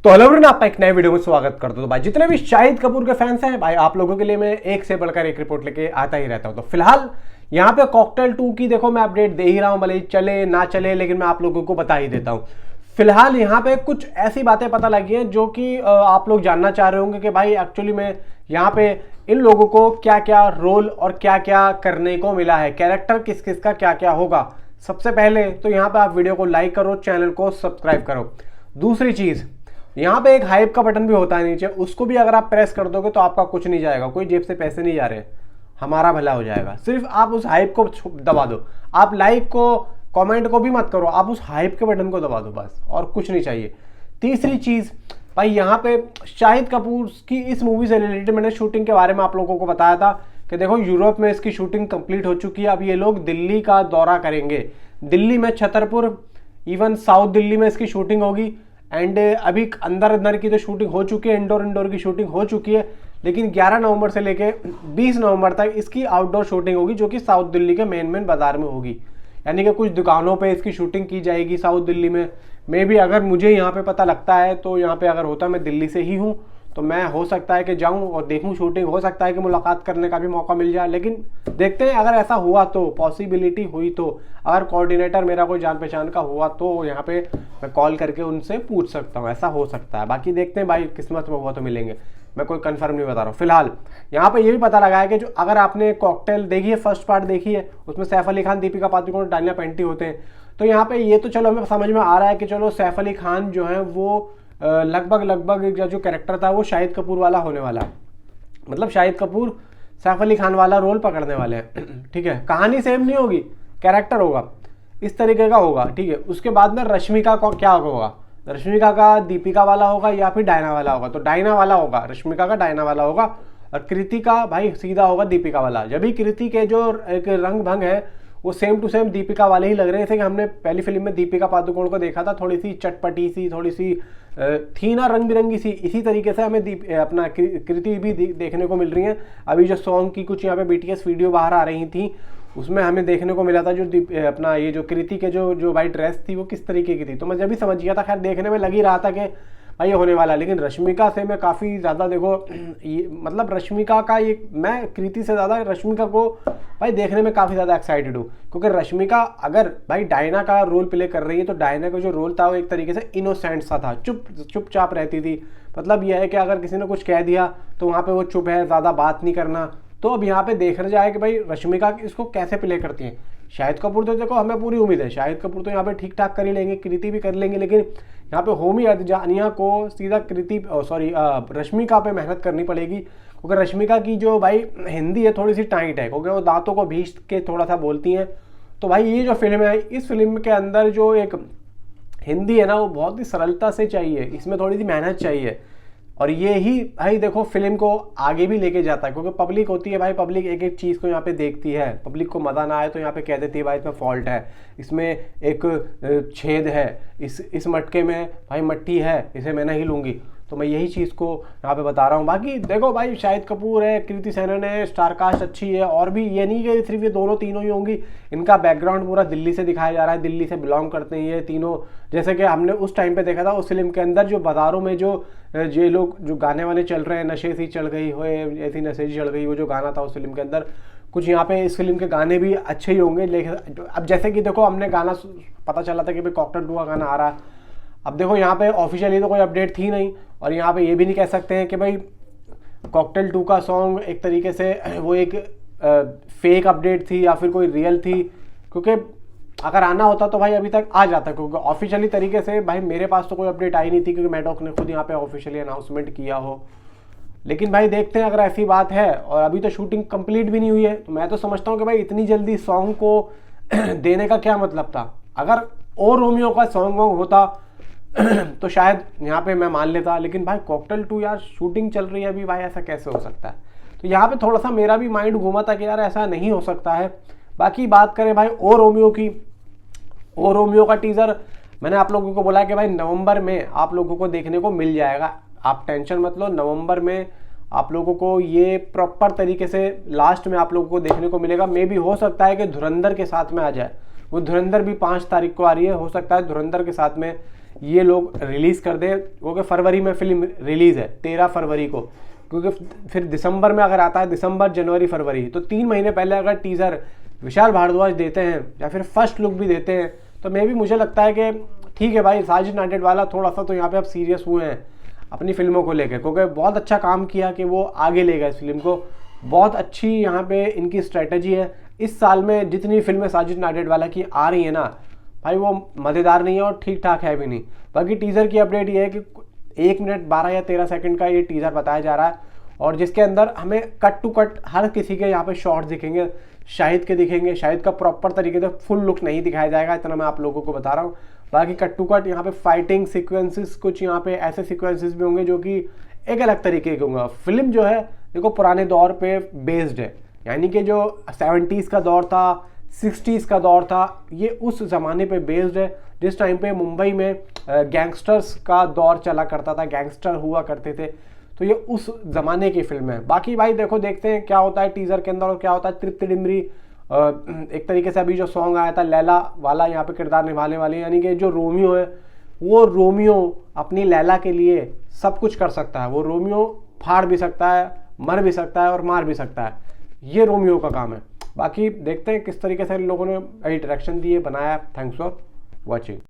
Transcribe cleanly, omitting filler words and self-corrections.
तो hello everyone, आपका एक नए वीडियो में स्वागत करता हूं। तो भाई जितने भी शाहिद कपूर के फैंस हैं भाई, आप लोगों के लिए मैं एक से बढ़कर एक रिपोर्ट लेके आता ही रहता हूं। तो फिलहाल यहाँ पे कॉकटेल 2 की देखो मैं अपडेट दे ही रहा हूं, भले चले ना चले लेकिन मैं आप लोगों को बता ही देता हूं। फिलहाल यहाँ पे कुछ ऐसी बातें पता लगी हैं जो कि आप लोग जानना चाह रहे होंगे कि भाई एक्चुअली में यहाँ पे इन लोगों को क्या क्या रोल और क्या क्या करने को मिला है, कैरेक्टर किस किस का क्या क्या होगा। सबसे पहले तो यहाँ पे आप वीडियो को लाइक करो, चैनल को सब्सक्राइब करो। दूसरी चीज, यहाँ पे एक हाइप का बटन भी होता है नीचे, उसको भी अगर आप प्रेस कर दोगे तो आपका कुछ नहीं जाएगा, कोई जेब से पैसे नहीं जा रहे, हमारा भला हो जाएगा। सिर्फ आप उस हाइप को दबा दो, आप लाइक को कमेंट को भी मत करो, आप उस हाइप के बटन को दबा दो बस, और कुछ नहीं चाहिए। तीसरी चीज भाई, यहाँ पे शाहिद कपूर की इस मूवी से रिलेटेड मैंने शूटिंग के बारे में आप लोगों को बताया था कि देखो यूरोप में इसकी शूटिंग कंप्लीट हो चुकी है। अब ये लोग दिल्ली का दौरा करेंगे, दिल्ली में छतरपुर, इवन साउथ दिल्ली में इसकी शूटिंग होगी। एंड अभी अंदर की तो शूटिंग हो चुकी है, इंडोर की शूटिंग हो चुकी है, लेकिन 11 नवंबर से लेके 20 नवंबर तक इसकी आउटडोर शूटिंग होगी जो कि साउथ दिल्ली के मेन बाजार में होगी। यानी कि कुछ दुकानों पे इसकी शूटिंग की जाएगी साउथ दिल्ली में। मे भी अगर मुझे यहाँ पे पता लगता है तो यहाँ पे अगर होता मैं दिल्ली से ही हूँ तो मैं हो सकता है कि जाऊँ और देखूँ शूटिंग, हो सकता है कि मुलाकात करने का भी मौका मिल जाए। लेकिन देखते हैं, अगर ऐसा हुआ तो, पॉसिबिलिटी हुई तो, अगर कोऑर्डिनेटर मेरा कोई जान पहचान का हुआ तो यहाँ पे मैं कॉल करके उनसे पूछ सकता हूँ, ऐसा हो सकता है। बाकी देखते हैं भाई, किस्मत में हुआ तो मिलेंगे, मैं कोई कंफर्म नहीं बता रहा हूँ। फिलहाल यहाँ पे ये भी पता लगा है कि जो अगर आपने कॉकटेल देखी है, फर्स्ट पार्ट देखी है, उसमें सैफ अली खान, दीपिका पादुकोण, डानिया पेंटी होते हैं। तो यहाँ पे ये तो चलो हमें समझ में आ रहा है कि चलो सैफ अली खान जो है वो लगभग जो कैरेक्टर था वो शाहिद कपूर वाला होने वाला है, मतलब शाहिद कपूर सैफ अली खान वाला रोल पकड़ने वाले हैं। ठीक है, कहानी सेम नहीं होगी, कैरेक्टर होगा इस तरीके का होगा। ठीक है, उसके बाद में रश्मिका का क्या होगा, रश्मिका का दीपिका वाला होगा या फिर डायना वाला होगा। तो डायना वाला होगा, रश्मिका का डायना वाला होगा, और कृति का भाई सीधा होगा दीपिका वाला। जब भी कृति के जो एक रंग भंग है वो सेम टू सेम दीपिका वाले ही लग रहे थे कि हमने पहली फिल्म में दीपिका पादुकोण को देखा था, थोड़ी सी चटपटी सी, थोड़ी सी थी ना रंग बिरंगी सी। इसी तरीके से हमें अपना कृति भी देखने को मिल रही है। अभी जो सॉन्ग की कुछ यहाँ पे BTS वीडियो बाहर आ रही थी उसमें हमें देखने को मिला था जो अपना ये जो कृति के जो भाई ड्रेस थी वो किस तरीके की थी। तो मैं जब भी समझ गया था, खैर देखने में लग ही रहा था कि भाई ये होने वाला। लेकिन रश्मिका से मैं काफ़ी ज़्यादा देखो ये मतलब रश्मिका का ये, मैं कृति से ज़्यादा रश्मिका को भाई देखने में काफ़ी ज़्यादा एक्साइटेड हूँ। क्योंकि रश्मिका अगर भाई डायना का रोल प्ले कर रही है तो डायना का जो रोल था वो एक तरीके से इनोसेंट सा था, चुपचाप रहती थी। मतलब यह है कि अगर किसी ने कुछ कह दिया तो वहाँ पे वो चुप है, ज़्यादा बात नहीं करना। तो अब यहाँ पे देखना जाए कि भाई रश्मिका इसको कैसे प्ले करती हैं। शाहिद कपूर तो देखो हमें पूरी उम्मीद है, शाहिद कपूर तो यहाँ पे ठीक ठाक कर ही लेंगे, कृति भी कर लेंगे। लेकिन यहाँ पे होमी अदजानिया को सीधा रश्मिका पे मेहनत करनी पड़ेगी। क्योंकि रश्मिका की जो भाई हिंदी है थोड़ी सी टाइट है, क्योंकि वो दांतों को भींच के थोड़ा सा बोलती हैं। तो भाई ये जो फिल्म है, इस फिल्म के अंदर जो एक हिंदी है ना वो बहुत ही सरलता से चाहिए, इसमें थोड़ी सी मेहनत चाहिए। और ये ही भाई देखो फिल्म को आगे भी लेके जाता है। क्योंकि पब्लिक होती है भाई, पब्लिक एक एक चीज़ को यहाँ पे देखती है, पब्लिक को मज़ा ना आए तो यहाँ पे कह देती है भाई इसमें फॉल्ट है, इसमें एक छेद है, इस मटके में भाई मट्टी है, इसे मैं नहीं लूँगी। तो मैं यही चीज़ को यहाँ पे बता रहा हूँ। बाकी देखो भाई, शाहिद कपूर है, कृति सेनन है, स्टार कास्ट अच्छी है, और भी ये नहीं कि सिर्फ ये दोनों तीनों ही होंगी। इनका बैकग्राउंड पूरा दिल्ली से दिखाया जा रहा है, दिल्ली से बिलोंग करते हैं ये तीनों। जैसे कि हमने उस टाइम पे देखा था उस फिल्म के अंदर जो बाज़ारों में जो ये लोग जो गाने वाने चल रहे हैं, नशे सी चढ़ गई हो, ऐसी नशे सी चढ़ गई, वो जो गाना था उस फिल्म के अंदर, कुछ यहाँ पे इस फिल्म के गाने भी अच्छे ही होंगे। लेकिन अब जैसे कि देखो हमने गाना पता चला था कि भाई कॉकटेल 2 का गाना आ रहा है। अब देखो यहाँ पे ऑफिशियली तो कोई अपडेट थी नहीं, और यहाँ पे ये भी नहीं कह सकते हैं कि भाई कॉकटेल 2 का सॉन्ग एक तरीके से वो एक फेक अपडेट थी या फिर कोई रियल थी। क्योंकि अगर आना होता तो भाई अभी तक आ जाता, क्योंकि ऑफिशियली तरीके से भाई मेरे पास तो कोई अपडेट आई नहीं थी, क्योंकि मैडॉक ने खुद यहाँ पे ऑफिशियली अनाउंसमेंट किया हो। लेकिन भाई देखते हैं, अगर ऐसी बात है और अभी तो शूटिंग कंप्लीट भी नहीं हुई है, तो मैं तो समझता हूँ कि भाई इतनी जल्दी सॉन्ग को देने का क्या मतलब था। अगर और रोमियो का सॉन्ग वॉन्ग होता तो शायद यहाँ पे मैं मान लेता। लेकिन भाई कॉकटेल 2 यार शूटिंग चल रही है अभी, भाई ऐसा कैसे हो सकता है। तो यहाँ पे थोड़ा सा मेरा भी माइंड घूमा था कि यार ऐसा नहीं हो सकता है। बाकी बात करें भाई ओ रोमियो की, ओ रोमियो का टीज़र मैंने आप लोगों को बोला कि भाई नवंबर में आप लोगों को देखने को मिल जाएगा। आप टेंशन मत लो, नवंबर में आप लोगों को ये प्रॉपर तरीके से लास्ट में आप लोगों को देखने को मिलेगा। मे भी हो सकता है कि धुरंधर के साथ में आ जाए, वो धुरंधर भी 5 तारीख को आ रही है, हो सकता है धुरंधर के साथ में ये लोग रिलीज़ कर दें, क्योंकि फरवरी में फिल्म रिलीज़ है 13 फरवरी को, क्योंकि फिर दिसंबर में अगर आता है, दिसंबर जनवरी फरवरी, तो 3 महीने पहले अगर टीज़र विशाल भारद्वाज देते हैं या फिर फर्स्ट लुक भी देते हैं, तो मे भी मुझे लगता है कि ठीक है भाई, साजिद नाडियाडवाला थोड़ा सा तो यहाँ पे अब सीरियस हुए हैं अपनी फिल्मों को लेकर, क्योंकि बहुत अच्छा काम किया कि वो आगे ले गए इस फिल्म को। बहुत अच्छी यहाँ पे इनकी स्ट्रेटजी है। इस साल में जितनी फिल्में साजिद नाडियाडवाला की आ रही है ना भाई, वो मज़ेदार नहीं है और ठीक ठाक है भी नहीं। बाकी टीज़र की अपडेट ये है कि 1 मिनट 12 या 13 सेकंड का ये टीज़र बताया जा रहा है, और जिसके अंदर हमें कट टू कट हर किसी के यहाँ पे शॉर्ट्स दिखेंगे। शाहिद के दिखेंगे, शाहिद का प्रॉपर तरीके से फुल लुक नहीं दिखाया जाएगा, इतना मैं आप लोगों को बता रहा हूँ। बाकी कट टू कट यहाँ पे फाइटिंग सीक्वेंसेस, कुछ यहाँ पे ऐसे सीक्वेंसेस भी होंगे जो कि एक अलग तरीके के होंगे। फिल्म जो है देखो पुराने दौर पे बेस्ड है, यानी कि जो 70s का दौर था, 60s का दौर था, ये उस ज़माने पे बेस्ड है जिस टाइम पे मुंबई में गैंगस्टर्स का दौर चला करता था, गैंगस्टर हुआ करते थे। तो ये उस ज़माने की फिल्म है। बाकी भाई देखो, देखते हैं क्या होता है टीज़र के अंदर और क्या होता है। तृप्ति डिमरी एक तरीके से अभी जो सॉन्ग आया था लैला वाला, यहाँ पे किरदार निभाने वाली, यानी कि जो रोमियो है वो रोमियो अपनी लैला के लिए सब कुछ कर सकता है। वो रोमियो फाड़ भी सकता है, मर भी सकता है और मार भी सकता है, ये रोमियो का काम है। बाकी देखते हैं किस तरीके से इन लोगों ने डायरेक्शन दिए, बनाया। Thanks for watching.